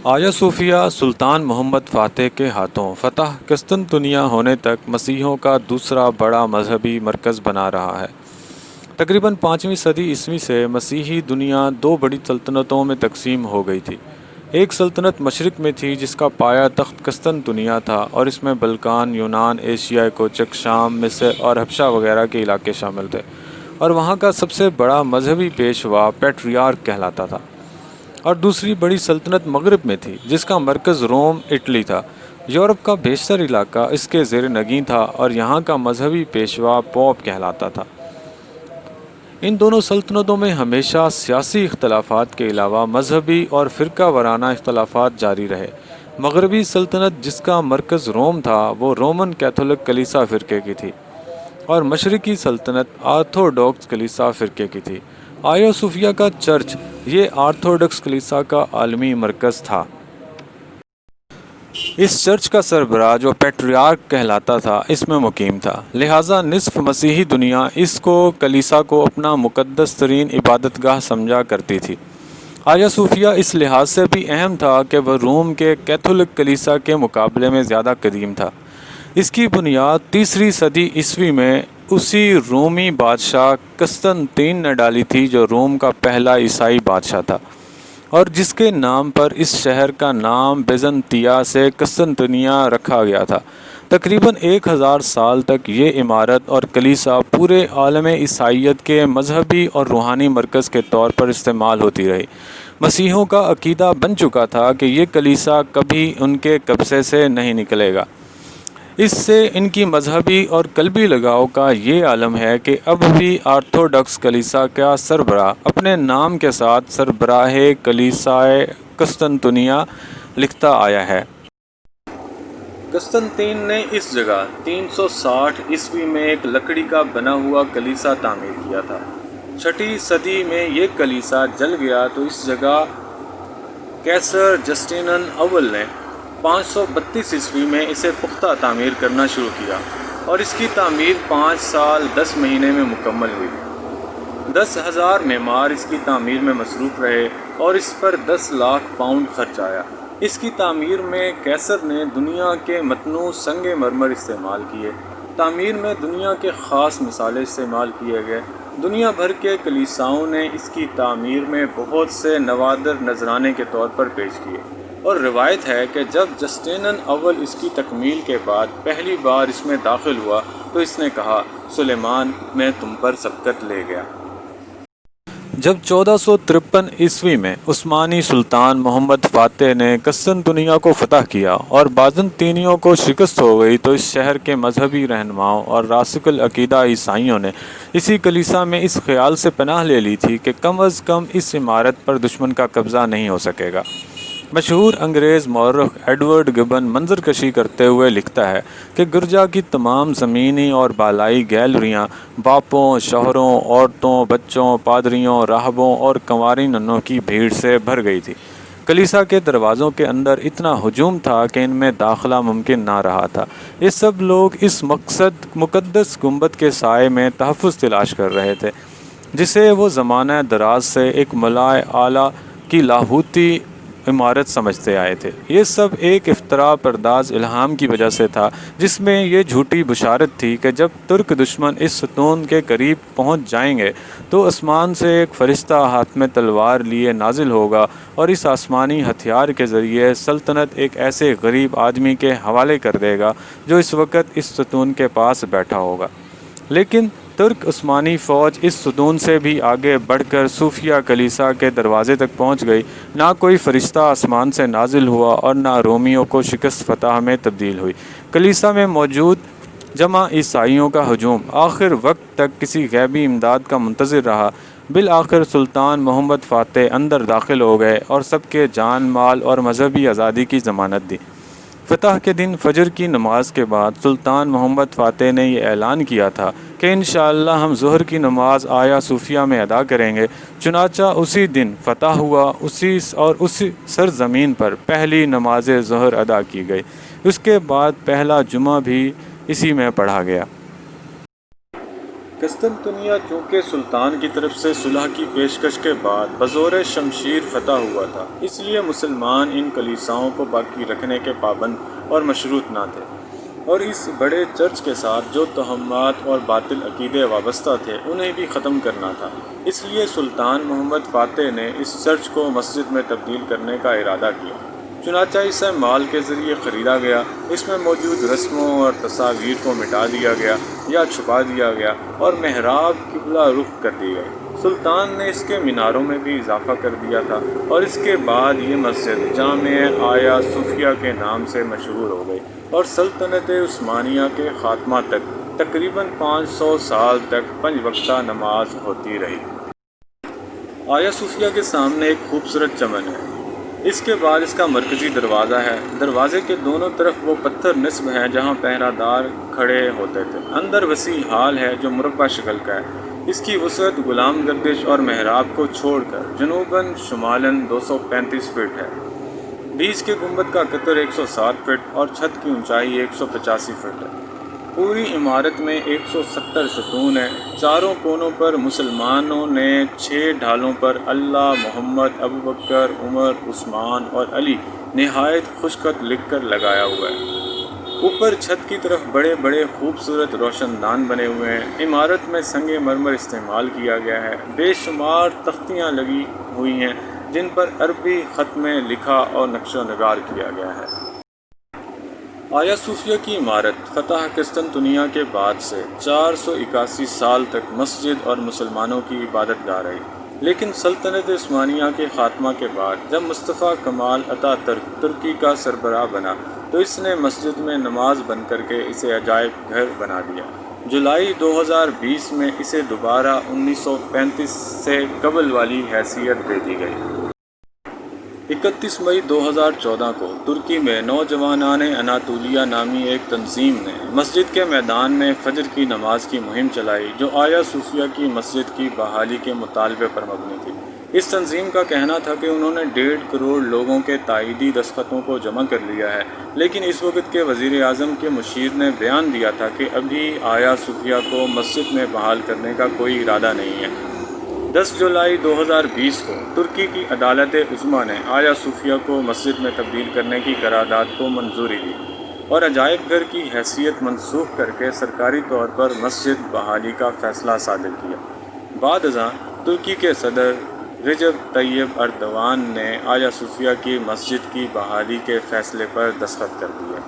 آیا صوفیہ سلطان محمد فاتح کے ہاتھوں فتح قسطنطنیہ ہونے تک مسیحیوں کا دوسرا بڑا مذہبی مرکز بنا رہا ہے۔ تقریباً 5ویں صدی عیسوی سے مسیحی دنیا دو بڑی سلطنتوں میں تقسیم ہو گئی تھی۔ ایک سلطنت مشرق میں تھی جس کا پایہ تخت قسطنطنیہ تھا اور اس میں بلقان، یونان، ایشیا کوچک، شام، مصر اور حبشہ وغیرہ کے علاقے شامل تھے، اور وہاں کا سب سے بڑا مذہبی پیشوا پیٹریارک کہلاتا تھا۔ اور دوسری بڑی سلطنت مغرب میں تھی جس کا مرکز روم، اٹلی تھا۔ یورپ کا بیشتر علاقہ اس کے زیر نگین تھا اور یہاں کا مذہبی پیشوا پوپ کہلاتا تھا۔ ان دونوں سلطنتوں میں ہمیشہ سیاسی اختلافات کے علاوہ مذہبی اور فرقہ وارانہ اختلافات جاری رہے۔ مغربی سلطنت جس کا مرکز روم تھا وہ رومن کیتھولک کلیسا فرقے کی تھی، اور مشرقی سلطنت آرتھوڈوکس کلیسا فرقے کی تھی۔ آیا صوفیہ کا چرچ یہ آرتھوڈوکس کلیسا کا عالمی مرکز تھا۔ اس چرچ کا سربراہ جو پیٹریارک کہلاتا تھا اس میں مقیم تھا، لہٰذا نصف مسیحی دنیا اس کلیسا کو اپنا مقدس ترین عبادت گاہ سمجھا کرتی تھی۔ آیا صوفیہ اس لحاظ سے بھی اہم تھا کہ وہ روم کے کیتھولک کلیسا کے مقابلے میں زیادہ قدیم تھا۔ اس کی بنیاد 3 صدی عیسوی میں اسی رومی بادشاہ قسطنطین نے ڈالی تھی جو روم کا پہلا عیسائی بادشاہ تھا، اور جس کے نام پر اس شہر کا نام بیزنطیہ سے قسطنطنیہ رکھا گیا تھا۔ تقریباً 1000 سال تک یہ عمارت اور کلیسا پورے عالم عیسائیت کے مذہبی اور روحانی مرکز کے طور پر استعمال ہوتی رہی۔ مسیحیوں کا عقیدہ بن چکا تھا کہ یہ کلیسا کبھی ان کے قبضے سے نہیں نکلے گا۔ اس سے ان کی مذہبی اور قلبی لگاؤ کا یہ عالم ہے کہ اب بھی آرتھوڈوکس کلیسا کا سربراہ اپنے نام کے ساتھ سربراہ کلیسائے قسطنطنیہ لکھتا آیا ہے۔ قسطنطین نے اس جگہ 360 عیسوی میں ایک لکڑی کا بنا ہوا کلیسا تعمیر کیا تھا۔ 6 صدی میں یہ کلیسا جل گیا تو اس جگہ قیصر جسٹینین اول نے 532 عیسوی میں اسے پختہ تعمیر کرنا شروع کیا، اور اس کی تعمیر 5 سال 10 مہینے میں مکمل ہوئی۔ 10,000 معمار اس کی تعمیر میں مصروف رہے اور اس پر 10 لاکھ پاؤنڈ خرچ آیا۔ اس کی تعمیر میں قیصر نے دنیا کے متنوع سنگ مرمر استعمال کیے۔ تعمیر میں دنیا کے خاص مصالحے استعمال کیے گئے۔ دنیا بھر کے کلیساؤں نے اس کی تعمیر میں بہت سے نوادر نذرانے کے طور پر پیش کیے، اور روایت ہے کہ جب جسٹینین اول اس کی تکمیل کے بعد پہلی بار اس میں داخل ہوا تو اس نے کہا، سلیمان، میں تم پر سبقت لے گیا۔ جب 1453 عیسوی میں عثمانی سلطان محمد فاتح نے قسطنطنیہ کو فتح کیا اور بازنطینیوں کو شکست ہو گئی تو اس شہر کے مذہبی رہنماؤں اور راسخ العقیدہ عیسائیوں نے اسی کلیسا میں اس خیال سے پناہ لے لی تھی کہ کم از کم اس عمارت پر دشمن کا قبضہ نہیں ہو سکے گا۔ مشہور انگریز مورخ ایڈورڈ گبن منظر کشی کرتے ہوئے لکھتا ہے کہ گرجا کی تمام زمینی اور بالائی گیلریاں باپوں، شوہروں، عورتوں، بچوں، پادریوں، راہبوں اور کنواری ننوں کی بھیڑ سے بھر گئی تھی۔ کلیسا کے دروازوں کے اندر اتنا ہجوم تھا کہ ان میں داخلہ ممکن نہ رہا تھا۔ یہ سب لوگ اس مقدس گنبد کے سائے میں تحفظ تلاش کر رہے تھے، جسے وہ زمانہ دراز سے ایک ملائے اعلیٰ کی لاہوتی عمارت سمجھتے آئے تھے۔ یہ سب ایک افتراء پرداز الہام کی وجہ سے تھا، جس میں یہ جھوٹی بشارت تھی کہ جب ترک دشمن اس ستون کے قریب پہنچ جائیں گے تو آسمان سے ایک فرشتہ ہاتھ میں تلوار لیے نازل ہوگا اور اس آسمانی ہتھیار کے ذریعے سلطنت ایک ایسے غریب آدمی کے حوالے کر دے گا جو اس وقت اس ستون کے پاس بیٹھا ہوگا۔ لیکن ترک عثمانی فوج اس ستون سے بھی آگے بڑھ کر صوفیہ کلیسا کے دروازے تک پہنچ گئی۔ نہ کوئی فرشتہ آسمان سے نازل ہوا اور نہ رومیوں کو شکست فتح میں تبدیل ہوئی۔ کلیسا میں موجود جمع عیسائیوں کا ہجوم آخر وقت تک کسی غیبی امداد کا منتظر رہا۔ بالآخر سلطان محمد فاتح اندر داخل ہو گئے اور سب کے جان مال اور مذہبی آزادی کی ضمانت دی۔ فتح کے دن فجر کی نماز کے بعد سلطان محمد فاتح نے یہ اعلان کیا تھا کہ انشاءاللہ ہم ظہر کی نماز آیا صوفیہ میں ادا کریں گے۔ چنانچہ اسی دن فتح ہوا اسی سرزمین پر پہلی نماز ظہر ادا کی گئی۔ اس کے بعد پہلا جمعہ بھی اسی میں پڑھا گیا۔ قسطنطنیہ چونکہ سلطان کی طرف سے صلح کی پیشکش کے بعد بزور شمشیر فتح ہوا تھا، اس لیے مسلمان ان کلیساؤں کو باقی رکھنے کے پابند اور مشروط نہ تھے، اور اس بڑے چرچ کے ساتھ جو توہمات اور باطل عقیدے وابستہ تھے انہیں بھی ختم کرنا تھا۔ اس لیے سلطان محمد فاتح نے اس چرچ کو مسجد میں تبدیل کرنے کا ارادہ کیا۔ چنانچہ اسے مال کے ذریعے خریدا گیا، اس میں موجود رسموں اور تصاویر کو مٹا دیا گیا یا چھپا دیا گیا اور محراب قبلہ رخ کر دی گئی۔ سلطان نے اس کے میناروں میں بھی اضافہ کر دیا تھا، اور اس کے بعد یہ مسجد جامع آیا صوفیہ کے نام سے مشہور ہو گئی، اور سلطنت عثمانیہ کے خاتمہ تک تقریباً 500 سال تک 5 وقتہ نماز ہوتی رہی۔ آیا صوفیہ کے سامنے ایک خوبصورت چمن ہے، اس کے بعد اس کا مرکزی دروازہ ہے۔ دروازے کے دونوں طرف وہ پتھر نصب ہیں جہاں پہرہ دار کھڑے ہوتے تھے۔ اندر وسیع ہال ہے جو مربع شکل کا ہے، اس کی وسعت غلام گردش اور محراب کو چھوڑ کر جنوباً شمالاً 235 فٹ ہے۔ بیچ کے گنبد کا قطر 107 فٹ اور چھت کی اونچائی 185 فٹ ہے۔ پوری عمارت میں 170 ستون ہیں۔ چاروں کونوں پر مسلمانوں نے 6 ڈھالوں پر اللہ، محمد، ابوبکر، عمر، عثمان اور علی نہایت خوش خط لکھ کر لگایا ہوا ہے۔ اوپر چھت کی طرف بڑے بڑے خوبصورت روشن دان بنے ہوئے ہیں۔ عمارت میں سنگ مرمر استعمال کیا گیا ہے۔ بے شمار تختیاں لگی ہوئی ہیں جن پر عربی خط میں لکھا اور نقش و نگار کیا گیا ہے۔ آیا صوفیہ کی عمارت فتح قسطنطنیہ کے بعد سے 481 سال تک مسجد اور مسلمانوں کی عبادت گاہ رہی، لیکن سلطنت عثمانیہ کے خاتمہ کے بعد جب مصطفیٰ کمال اتا ترک ترکی کا سربراہ بنا تو اس نے مسجد میں نماز بند کر کے اسے عجائب گھر بنا دیا۔ جولائی 2020 میں اسے دوبارہ 1935 سے قبل والی حیثیت دے دی گئی۔ 31 مئی 2014 کو ترکی میں نوجوانان اناطولیہ نامی ایک تنظیم نے مسجد کے میدان میں فجر کی نماز کی مہم چلائی جو آیا صوفیہ کی مسجد کی بحالی کے مطالبے پر مبنی تھی۔ اس تنظیم کا کہنا تھا کہ انہوں نے 1.5 کروڑ لوگوں کے تائیدی دستخطوں کو جمع کر لیا ہے، لیکن اس وقت کے وزیر اعظم کے مشیر نے بیان دیا تھا کہ ابھی آیا صوفیہ کو مسجد میں بحال کرنے کا کوئی ارادہ نہیں ہے۔ 10 جولائی 2020 کو ترکی کی عدالت عظمیٰ نے آیا صوفیہ کو مسجد میں تبدیل کرنے کی قرارداد کو منظوری دی اور عجائب گھر کی حیثیت منسوخ کر کے سرکاری طور پر مسجد بحالی کا فیصلہ صادر کیا۔ بعد ازاں ترکی کے صدر رجب طیب اردوان نے آیا صوفیہ کی مسجد کی بحالی کے فیصلے پر دستخط کر دیے۔